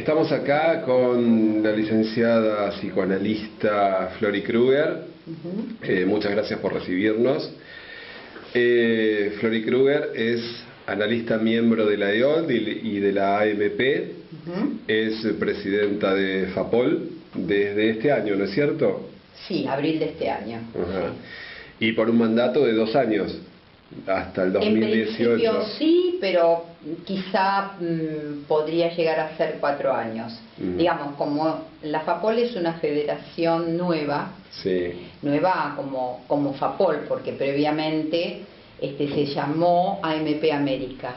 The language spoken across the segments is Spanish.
Estamos acá con la licenciada psicoanalista Flori Kruger. Muchas gracias por recibirnos. Flori Kruger es analista miembro de la EOLD y de la AMP. Es presidenta de FAPOL desde este año, ¿no es cierto? Sí, abril de este año. Y por un mandato de 2 años, hasta el 2018. En principio sí, pero quizá podría llegar a ser 4 años. Digamos, como la FAPOL es una federación nueva, nueva como FAPOL, porque previamente se llamó AMP América.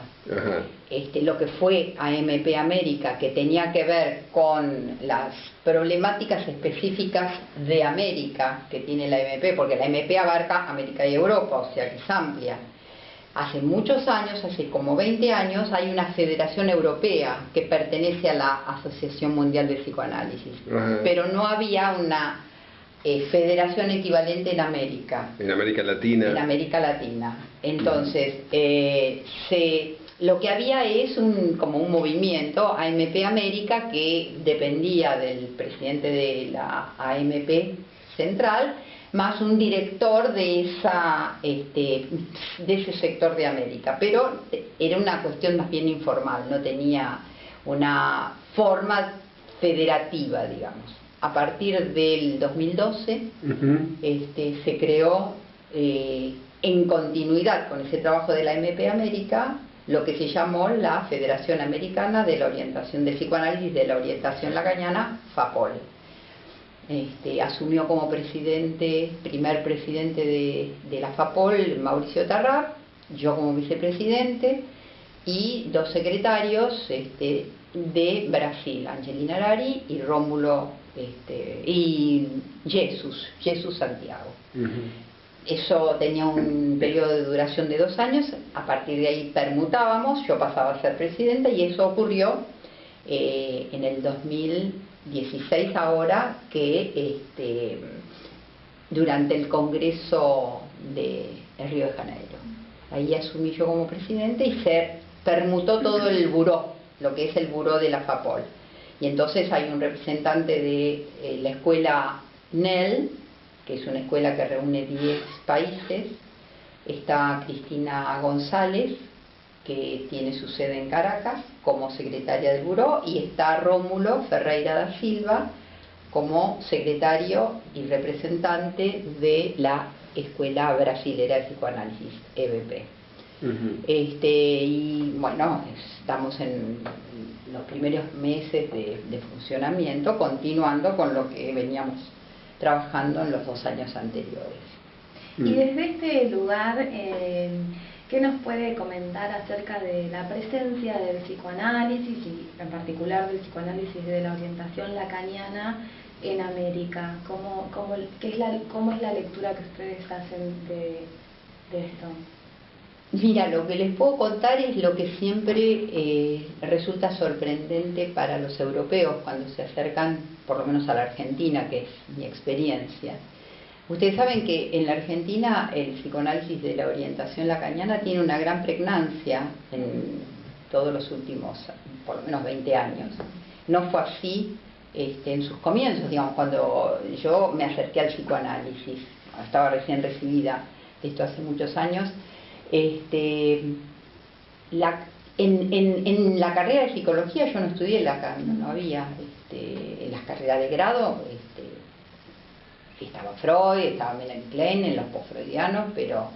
Lo que fue AMP América, que tenía que ver con las problemáticas específicas de América que tiene la AMP, porque la AMP abarca América y Europa, o sea que es amplia. Hace muchos años, hace como 20 años, hay una federación europea que pertenece a la Asociación Mundial de Psicoanálisis, pero no había una federación equivalente en América. En América Latina. En América Latina. Entonces, lo que había es como un movimiento, AMP América, que dependía del presidente de la AMP Central, más un director de ese sector de América. Pero era una cuestión más bien informal, no tenía una forma federativa, digamos. A partir del 2012 se creó, en continuidad con ese trabajo de la AMP América, lo que se llamó la Federación Americana de la Orientación del Psicoanálisis de la Orientación Lacaniana, FAPOL. Asumió como primer presidente de la FAPOL, Mauricio Tarrap, yo como vicepresidente, y 2 secretarios de Brasil, Angelina Arari y Rómulo y Jesús Santiago. Eso tenía un periodo de duración de 2 años. A partir de ahí permutábamos, yo pasaba a ser presidenta, y eso ocurrió en el 2016 ahora, que durante el Congreso de Río de Janeiro. Ahí asumí yo como presidente y se permutó todo el buró, lo que es el buró de la FAPOL. Y entonces hay un representante de la escuela NEL, que es una escuela que reúne 10 países. Está Cristina González, que tiene su sede en Caracas, como secretaria del buró, y está Rómulo Ferreira da Silva como secretario y representante de la Escuela Brasilera de Psicoanálisis, EBP. Y bueno, estamos en los primeros meses de funcionamiento, continuando con lo que veníamos trabajando en los 2 años anteriores. Y desde este lugar, ¿qué nos puede comentar acerca de la presencia del psicoanálisis y en particular del psicoanálisis de la orientación lacaniana en América? ¿Cómo es la lectura que ustedes hacen de esto? Mira, lo que les puedo contar es lo que siempre resulta sorprendente para los europeos cuando se acercan, por lo menos a la Argentina, que es mi experiencia. Ustedes saben que en la Argentina el psicoanálisis de la orientación lacaniana tiene una gran pregnancia en todos los últimos, por lo menos 20 años. No fue así en sus comienzos, digamos, cuando yo me acerqué al psicoanálisis. Estaba recién recibida de esto hace muchos años. En la carrera de psicología yo no estudié Lacan, no había en las carreras de grado estaba Freud, estaba Melanie Klein en los postfreudianos, pero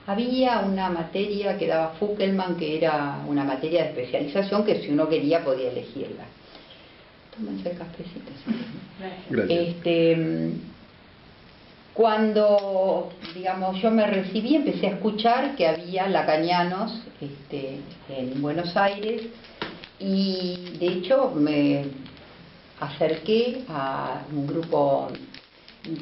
había una materia que daba Fuckelman, que era una materia de especialización que si uno quería podía elegirla. Tómense el cafecito. Gracias. Cuando, digamos, yo me recibí, empecé a escuchar que había lacanianos en Buenos Aires, y de hecho me acerqué a un grupo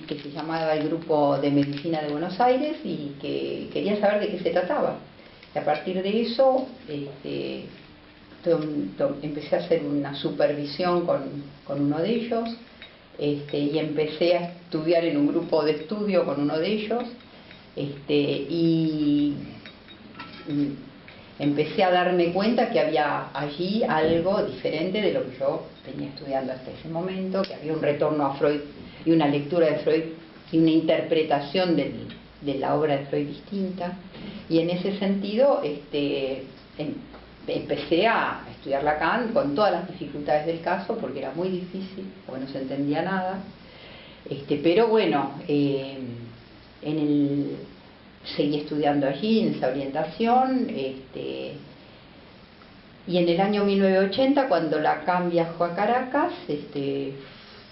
que se llamaba el Grupo de Medicina de Buenos Aires y que quería saber de qué se trataba. Y a partir de eso empecé a hacer una supervisión con uno de ellos. Y empecé a estudiar en un grupo de estudio con uno de ellos, y empecé a darme cuenta que había allí algo diferente de lo que yo venía estudiando hasta ese momento, que había un retorno a Freud y una lectura de Freud y una interpretación de la obra de Freud distinta, y en ese sentido empecé a estudiar Lacan con todas las dificultades del caso, porque era muy difícil, porque no se entendía nada, pero bueno, seguí estudiando allí en esa orientación, y en el año 1980, cuando Lacan viajó a Caracas,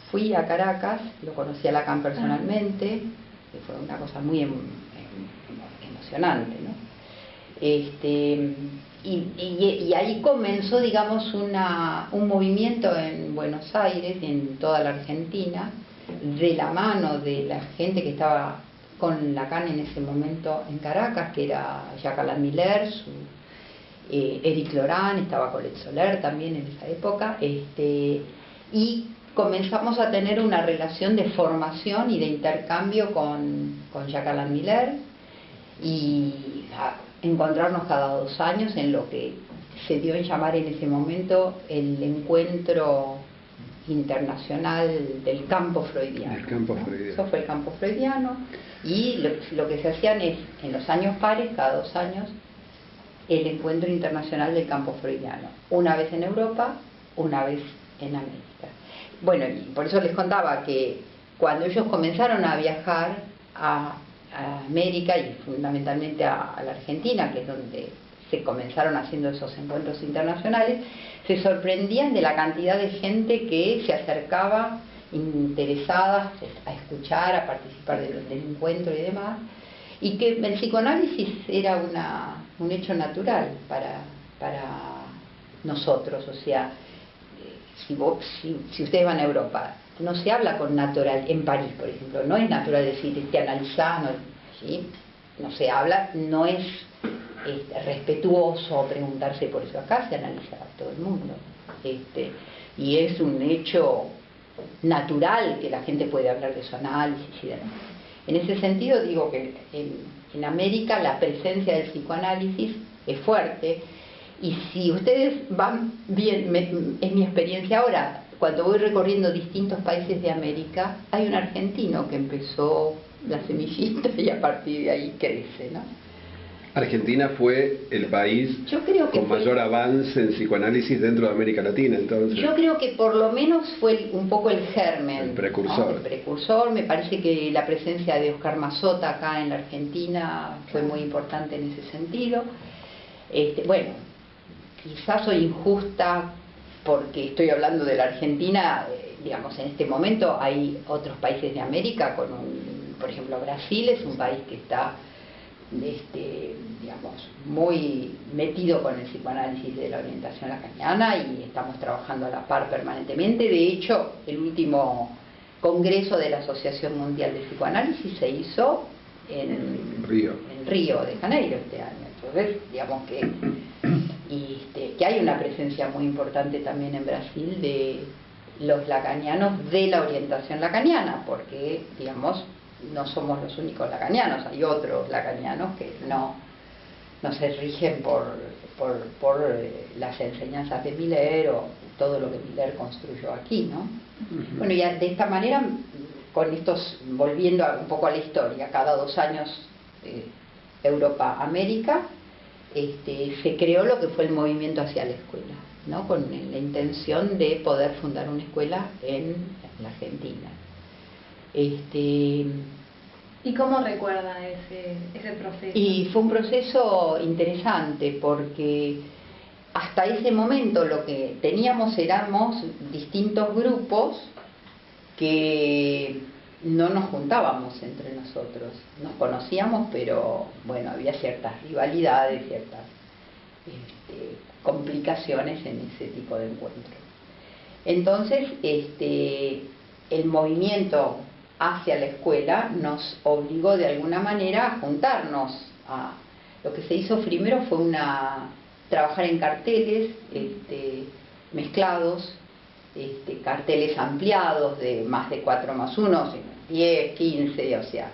fui a Caracas, lo conocí a Lacan personalmente, que fue una cosa muy emocionante, ¿no? Y ahí comenzó, digamos, un movimiento en Buenos Aires y en toda la Argentina, de la mano de la gente que estaba con Lacan en ese momento en Caracas, que era Jacques Alain Miller, Éric Laurent, estaba Colette Soler también en esa época, y comenzamos a tener una relación de formación y de intercambio con Jacques Alain Miller, y a encontrarnos cada 2 años en lo que se dio en llamar en ese momento el encuentro internacional del campo freudiano. El campo freudiano. Eso fue el campo freudiano, y lo que se hacían es, en los años pares, cada 2 años, el encuentro internacional del campo freudiano, una vez en Europa, una vez en América. Bueno, y por eso les contaba que cuando ellos comenzaron a viajar a América y fundamentalmente a la Argentina, que es donde se comenzaron haciendo esos encuentros internacionales, se sorprendían de la cantidad de gente que se acercaba interesada a escuchar, a participar del encuentro y demás, y que el psicoanálisis era un hecho natural para nosotros. O sea, si ustedes van a Europa, no se habla con natural, en París por ejemplo, no es natural decir analizar, ¿sí? No se habla, no es respetuoso preguntarse por eso. Acá se analiza a todo el mundo, y es un hecho natural que la gente puede hablar de su análisis y demás. En ese sentido digo que en América la presencia del psicoanálisis es fuerte, y si ustedes van bien, es mi experiencia ahora, cuando voy recorriendo distintos países de América, hay un argentino que empezó la semillita y a partir de ahí crece, ¿no? Argentina fue el país con mayor avance en psicoanálisis dentro de América Latina, entonces. Yo creo que por lo menos fue un poco el germen. El precursor. ¿No? El precursor. Me parece que la presencia de Oscar Mazota acá en la Argentina fue muy importante en ese sentido. Bueno, quizás soy injusta porque estoy hablando de la Argentina, digamos, en este momento hay otros países de América, por ejemplo, Brasil es un país que está digamos, muy metido con el psicoanálisis de la orientación lacaniana, y estamos trabajando a la par permanentemente. De hecho, el último congreso de la Asociación Mundial de Psicoanálisis se hizo en Río de Janeiro este año. Entonces, digamos que hay una presencia muy importante también en Brasil de los lacanianos de la orientación lacaniana, porque, digamos, no somos los únicos lacanianos, hay otros lacanianos que no se rigen por las enseñanzas de Miller o todo lo que Miller construyó aquí, ¿no? Bueno, y de esta manera, con estos, volviendo un poco a la historia, cada 2 años Europa, América, se creó lo que fue el movimiento hacia la escuela, ¿no? Con la intención de poder fundar una escuela en la Argentina. ¿Y cómo recuerda ese proceso? Y fue un proceso interesante porque hasta ese momento lo que teníamos éramos distintos grupos que no nos juntábamos entre nosotros. Nos conocíamos, pero bueno, había ciertas rivalidades, ciertas complicaciones en ese tipo de encuentros. Entonces, el movimiento hacia la escuela nos obligó de alguna manera a juntarnos. Lo que se hizo primero fue trabajar en carteles mezclados, carteles ampliados de más de 4+1, 10, 15, o sea.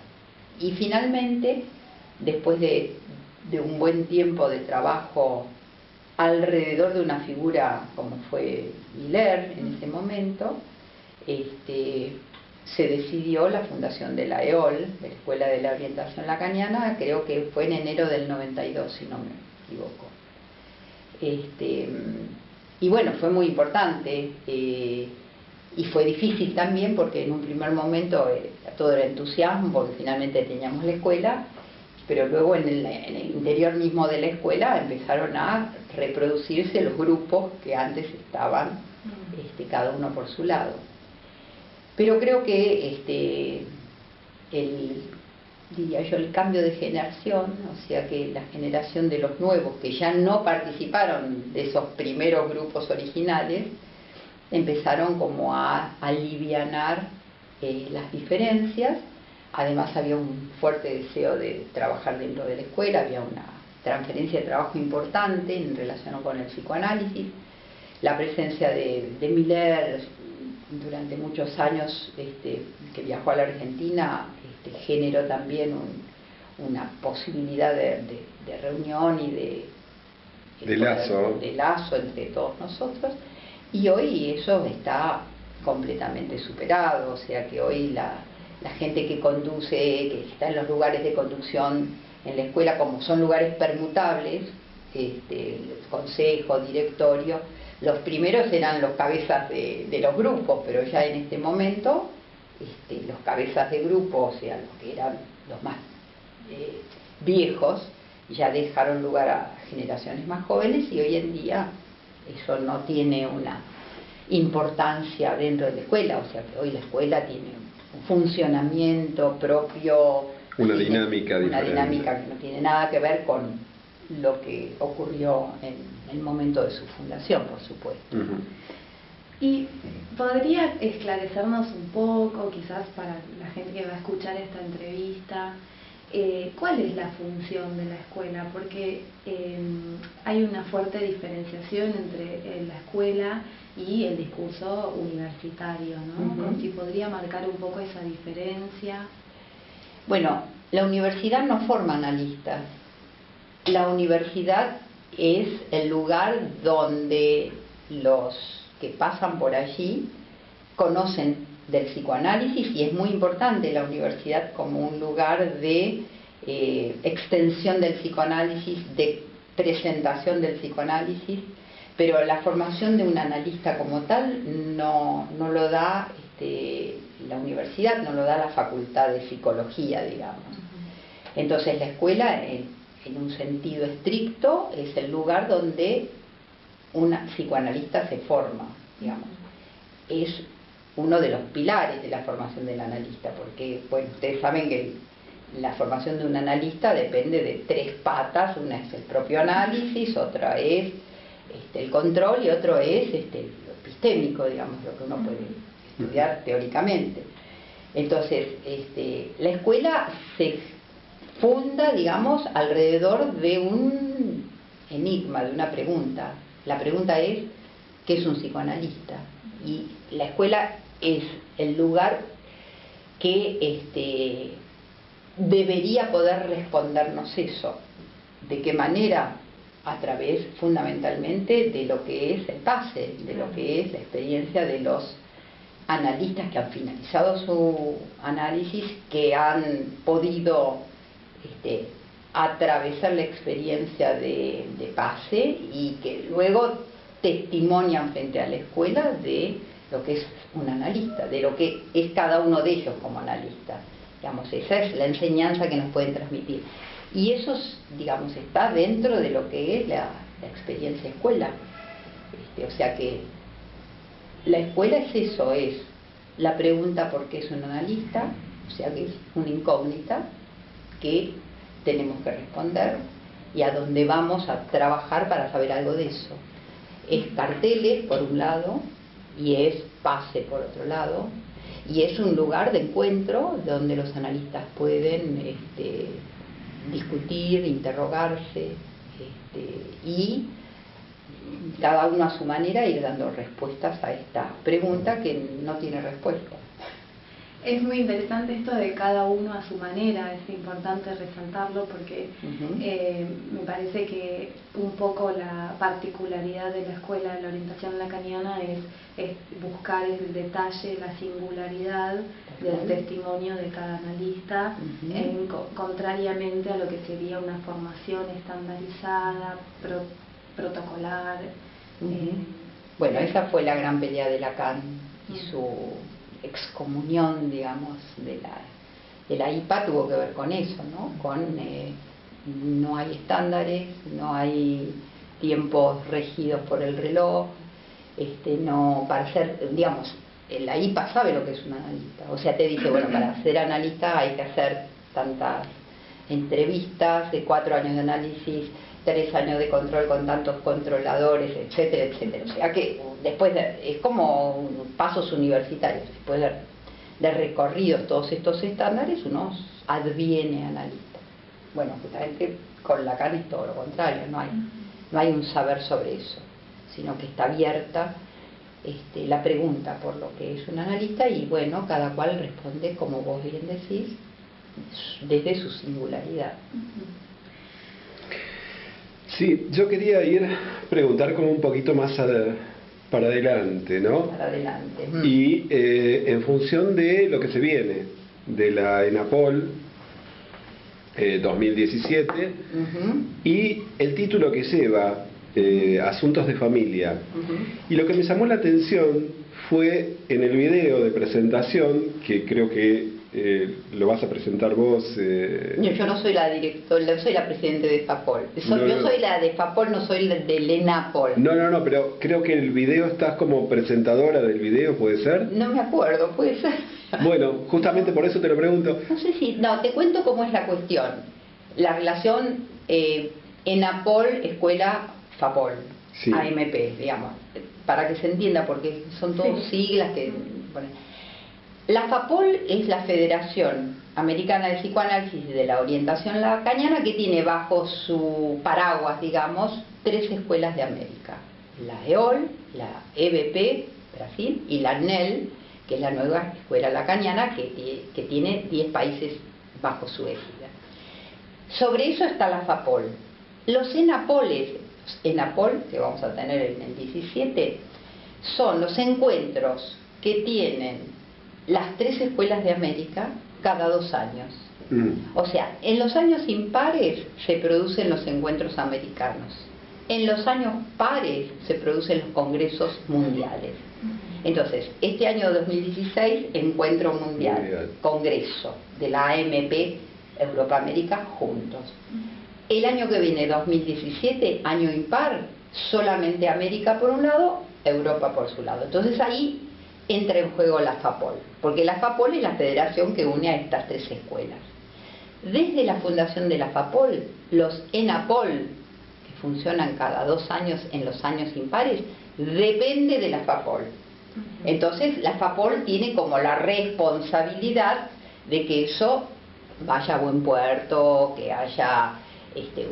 Y finalmente, después de un buen tiempo de trabajo alrededor de una figura como fue Miller en ese momento, se decidió la fundación de la EOL, de la Escuela de la Orientación Lacaniana, creo que fue en enero del 92, si no me equivoco. Y bueno, fue muy importante y fue difícil también porque en un primer momento todo era entusiasmo porque finalmente teníamos la escuela, pero luego en el interior mismo de la escuela empezaron a reproducirse los grupos que antes estaban cada uno por su lado. Pero creo que diría yo, el cambio de generación, o sea que la generación de los nuevos que ya no participaron de esos primeros grupos originales, empezaron como a alivianar las diferencias. Además había un fuerte deseo de trabajar dentro de la escuela, había una transferencia de trabajo importante en relación con el psicoanálisis. La presencia de Miller durante muchos años que viajó a la Argentina generó también una posibilidad de reunión y de lazo entre todos nosotros, y hoy eso está completamente superado, o sea que hoy la gente que conduce, que está en los lugares de conducción en la escuela, como son lugares permutables, consejo, directorio, los primeros eran los cabezas de los grupos, pero ya en este momento los cabezas de grupo, o sea, los que eran los más viejos, ya dejaron lugar a generaciones más jóvenes, y hoy en día eso no tiene una importancia dentro de la escuela, o sea que hoy la escuela tiene un funcionamiento propio, una dinámica que no tiene nada que ver con lo que ocurrió en el momento de su fundación, por supuesto. ¿Y podría esclarecernos un poco, quizás para la gente que va a escuchar esta entrevista, cuál es la función de la escuela? Porque hay una fuerte diferenciación entre la escuela y el discurso universitario, ¿no? Si podría marcar un poco esa diferencia. Bueno, la universidad no forma analistas. La universidad es el lugar donde los que pasan por allí conocen del psicoanálisis, y es muy importante la universidad como un lugar de extensión del psicoanálisis, de presentación del psicoanálisis, pero la formación de un analista como tal no lo da la universidad, no lo da la facultad de psicología, digamos. Entonces la escuela, en un sentido estricto, es el lugar donde un psicoanalista se forma, digamos. Es uno de los pilares de la formación del analista, porque, bueno, ustedes saben que la formación de un analista depende de tres patas: una es el propio análisis, otra es el control, y otro es lo epistémico, digamos, lo que uno puede estudiar teóricamente. Entonces, la escuela se funda, digamos, alrededor de un enigma, de una pregunta. La pregunta es: ¿qué es un psicoanalista? Y la escuela es el lugar que debería poder respondernos eso. ¿De qué manera? A través fundamentalmente de lo que es el PASE, de lo que es la experiencia de los analistas que han finalizado su análisis, que han podido atravesar la experiencia de PASE y que luego testimonian frente a la escuela de lo que es un analista, de lo que es cada uno de ellos como analista. Digamos, esa es la enseñanza que nos pueden transmitir. Y eso, digamos, está dentro de lo que es la experiencia escuela. O sea que la escuela es eso, es la pregunta ¿por qué es un analista? O sea que es una incógnita que tenemos que responder y a dónde vamos a trabajar para saber algo de eso. Es carteles por un lado y es PASE por otro lado, y es un lugar de encuentro donde los analistas pueden discutir, interrogarse y cada uno a su manera ir dando respuestas a esta pregunta que no tiene respuesta. Es muy interesante esto de cada uno a su manera, es importante resaltarlo porque me parece que un poco la particularidad de la escuela de la orientación lacaniana es buscar el detalle, la singularidad del testimonio de cada analista, contrariamente a lo que sería una formación estandarizada, protocolar. Bueno, esa fue la gran pelea de Lacan y su excomunión, digamos, de la IPA tuvo que ver con eso, ¿no? No hay estándares, no hay tiempos regidos por el reloj, no, para ser, digamos, la IPA sabe lo que es un analista, o sea, te dice, bueno, para ser analista hay que hacer tantas entrevistas, de 4 años de análisis, 3 años de control con tantos controladores, etcétera, etcétera. O sea que después es como pasos universitarios, después de recorridos todos estos estándares, uno adviene analista. Bueno, justamente con Lacan es todo lo contrario, no hay un saber sobre eso, sino que está abierta la pregunta por lo que es un analista y bueno, cada cual responde, como vos bien decís, desde su singularidad. Sí, yo quería preguntar como un poquito más para adelante, ¿no? Para adelante. Y en función de lo que se viene, de la ENAPOL 2017, y el título que lleva, Asuntos de Familia. Y lo que me llamó la atención fue en el video de presentación, que creo que lo vas a presentar vos. Yo no soy la directora, soy la presidente de FAPOL. Yo soy la de FAPOL, no soy la de ENAPOL. No, pero creo que el video estás como presentadora del video, ¿puede ser? No me acuerdo, puede ser. Bueno, justamente por eso te lo pregunto. No sé si, te cuento cómo es la cuestión. La relación ENAPOL, escuela FAPOL, sí. AMP, digamos, para que se entienda, porque son todos siglas que... Bueno. La FAPOL es la Federación Americana de Psicoanálisis y de la Orientación Lacaniana, que tiene bajo su paraguas, digamos, 3 escuelas de América. La EOL, la EBP, Brasil, y la NEL, que es la nueva escuela lacaniana, que tiene 10 países bajo su égida. Sobre eso está la FAPOL. Los ENAPOLes, que vamos a tener en el 17, son los encuentros que tienen las 3 escuelas de América cada 2 años. O sea, en los años impares se producen los encuentros americanos. En los años pares se producen los congresos mundiales. Entonces, este año 2016, encuentro mundial, congreso de la AMP Europa-América juntos. El año que viene, 2017, año impar, solamente América por un lado, Europa por su lado. Entonces ahí entra en juego la FAPOL, porque la FAPOL es la federación que une a estas 3 escuelas. Desde la fundación de la FAPOL, los ENAPOL, que funcionan cada 2 años en los años impares, depende de la FAPOL. Entonces la FAPOL tiene como la responsabilidad de que eso vaya a buen puerto, que haya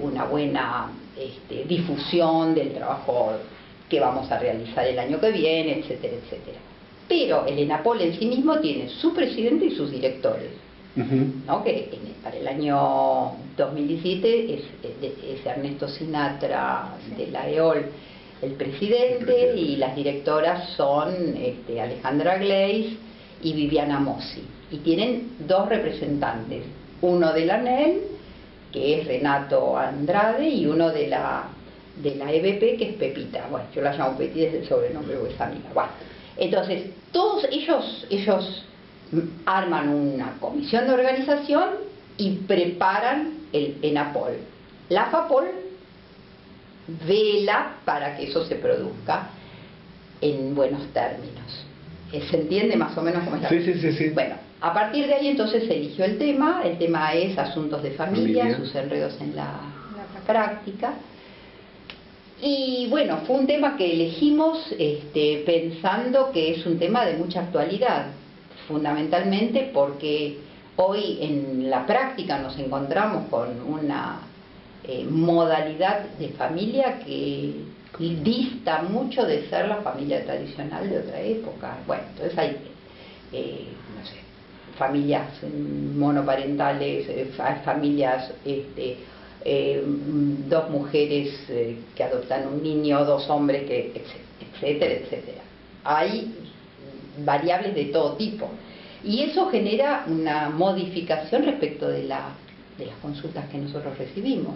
una buena difusión del trabajo que vamos a realizar el año que viene, etcétera, etcétera. Pero el ENAPOL en sí mismo tiene su presidente y sus directores, ¿no? Que para el año 2017 es Ernesto Sinatra de la EOL el presidente, y las directoras son Alejandra Gleis y Viviana Mossi, y tienen 2 representantes, uno de la NEL, que es Renato Andrade, y uno de la EBP, que es Pepita. Bueno, yo la llamo Pepita desde el sobrenombre porque es amiga. Bueno, entonces, todos ellos arman una comisión de organización y preparan el ENAPOL. La FAPOL vela para que eso se produzca en buenos términos. ¿Se entiende más o menos cómo es la cosa? Sí. Bueno, a partir de ahí entonces se eligió el tema es asuntos de familia, sus enredos en la práctica. Y bueno, fue un tema que elegimos pensando que es un tema de mucha actualidad, fundamentalmente porque hoy en la práctica nos encontramos con una modalidad de familia que dista mucho de ser la familia tradicional de otra época. Bueno, entonces hay, familias monoparentales, familias, dos mujeres que adoptan un niño, dos hombres, etcétera, etcétera. Hay variables de todo tipo. Y eso genera una modificación respecto de las consultas que nosotros recibimos.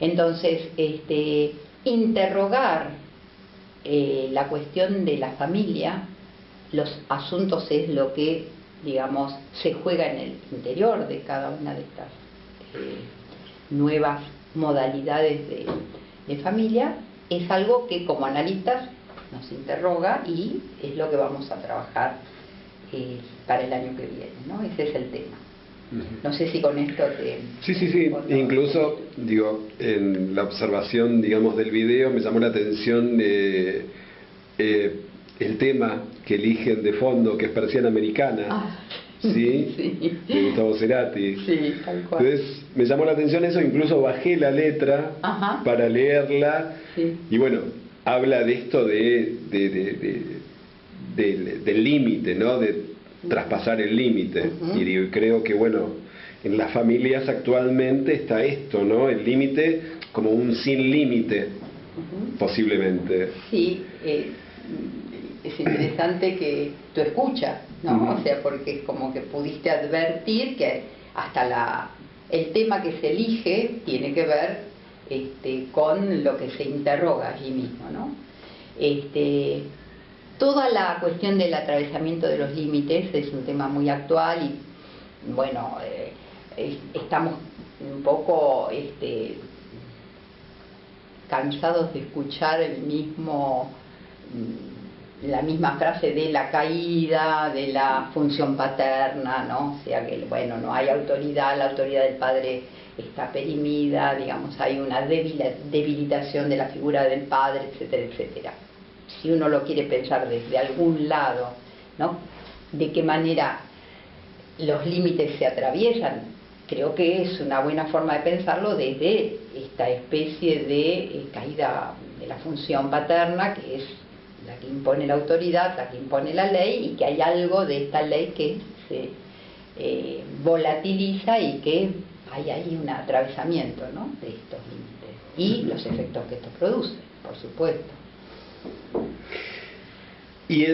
Entonces, interrogar la cuestión de la familia, los asuntos es lo que, digamos, se juega en el interior de cada una de estas nuevas modalidades de familia, es algo que como analistas nos interroga y es lo que vamos a trabajar para el año que viene, ¿no? Ese es el tema. No sé si con esto te... Sí. Incluso, digo, en la observación, digamos, del video me llamó la atención el tema que eligen de fondo, que es Persiana Americana, ¿sí? Sí. De Gustavo Cerati. Sí, tal cual. Entonces me llamó la atención eso, incluso bajé la letra para leerla, y bueno, habla de esto del límite, ¿no? De traspasar el límite. Y creo que, bueno, en las familias actualmente está esto, ¿no? El límite como un sin límite, posiblemente. Sí, es interesante que tú escuchas, ¿no? O sea, porque es como que pudiste advertir que hasta el tema que se elige tiene que ver con lo que se interroga allí mismo, ¿no? Toda la cuestión del atravesamiento de los límites es un tema muy actual y, bueno, estamos un poco cansados de escuchar la misma frase de la caída, de la función paterna, ¿no? O sea que, bueno, no hay autoridad, la autoridad del padre está perimida, digamos, hay una debilitación de la figura del padre, etcétera, etcétera. Si uno lo quiere pensar desde algún lado, ¿no? De qué manera los límites se atraviesan, creo que es una buena forma de pensarlo desde esta especie de caída de la función paterna, que es la que impone la autoridad, la que impone la ley, y que hay algo de esta ley que se volatiliza y que hay ahí un atravesamiento, ¿no? De estos límites y los efectos que esto produce, por supuesto. Y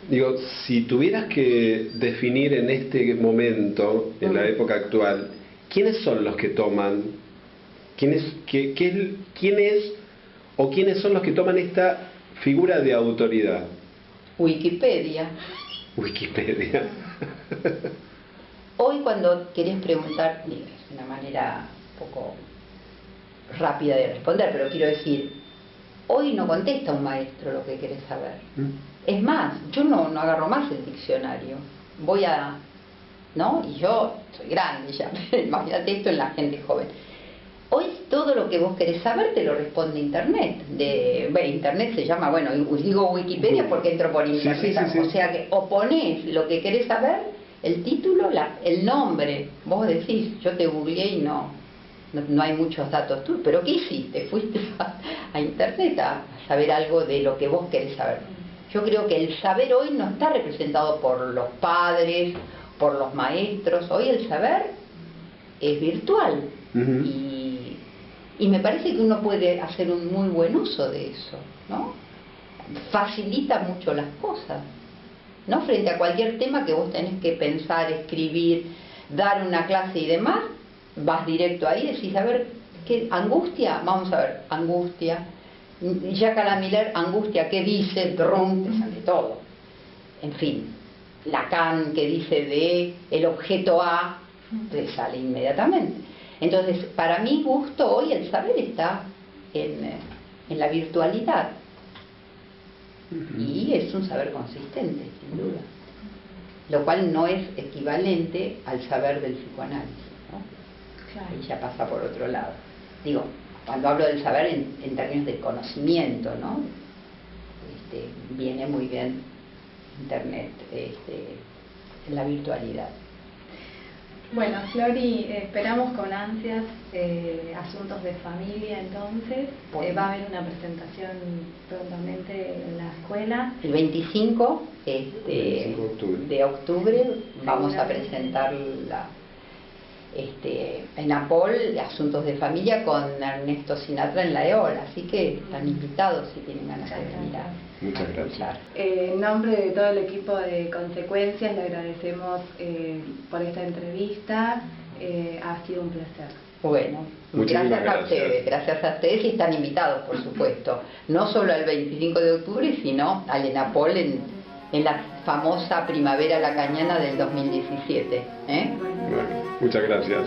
digo, si tuvieras que definir en este momento, en la época actual, ¿quiénes son los que toman? ¿Quiénes son los que toman esta figura de autoridad? Wikipedia. Hoy cuando querés preguntar, es una manera un poco rápida de responder, pero quiero decir, hoy no contesta un maestro lo que querés saber. Es más, yo no agarro más el diccionario. ¿no? Y yo soy grande ya, imagínate esto en la gente joven. Hoy todo lo que vos querés saber te lo responde Internet. Internet se llama, bueno, digo Wikipedia porque entro por Internet. Sí. O sea que o ponés lo que querés saber, el título, el nombre. Vos decís, yo te googleé y no hay muchos datos tuyos. ¿Pero qué hiciste? Fuiste a Internet a saber algo de lo que vos querés saber. Yo creo que el saber hoy no está representado por los padres, por los maestros. Hoy el saber es virtual. Y me parece que uno puede hacer un muy buen uso de eso, ¿no? Facilita mucho las cosas, ¿no? Frente a cualquier tema que vos tenés que pensar, escribir, dar una clase y demás, vas directo ahí y decís, a ver, ¿qué angustia? Vamos a ver, angustia. Jacques Lamiller, angustia, ¿qué dice? Drum, te sale todo. En fin, Lacan, que dice de el objeto A, te sale inmediatamente. Entonces, para mi gusto, hoy el saber está en la virtualidad. Y es un saber consistente, sin duda. Lo cual no es equivalente al saber del psicoanálisis, ¿no? Claro. Ahí ya pasa por otro lado. Digo, cuando hablo del saber en términos de conocimiento, ¿no? Viene muy bien Internet en la virtualidad. Bueno, Flori, esperamos con ansias Asuntos de Familia, entonces. Va a haber una presentación prontamente en la escuela. El 25 de octubre vamos a presentar en APOL Asuntos de Familia con Ernesto Sinatra en la EOL, así que están invitados si tienen ganas de venir. Muchas gracias. En nombre de todo el equipo de Consecuencias le agradecemos por esta entrevista, ha sido un placer. Bueno, gracias a ustedes y están invitados, por supuesto, no solo al 25 de octubre, sino al ENAPOL en la famosa Primavera Lacaniana del 2017. Bueno, muchas gracias.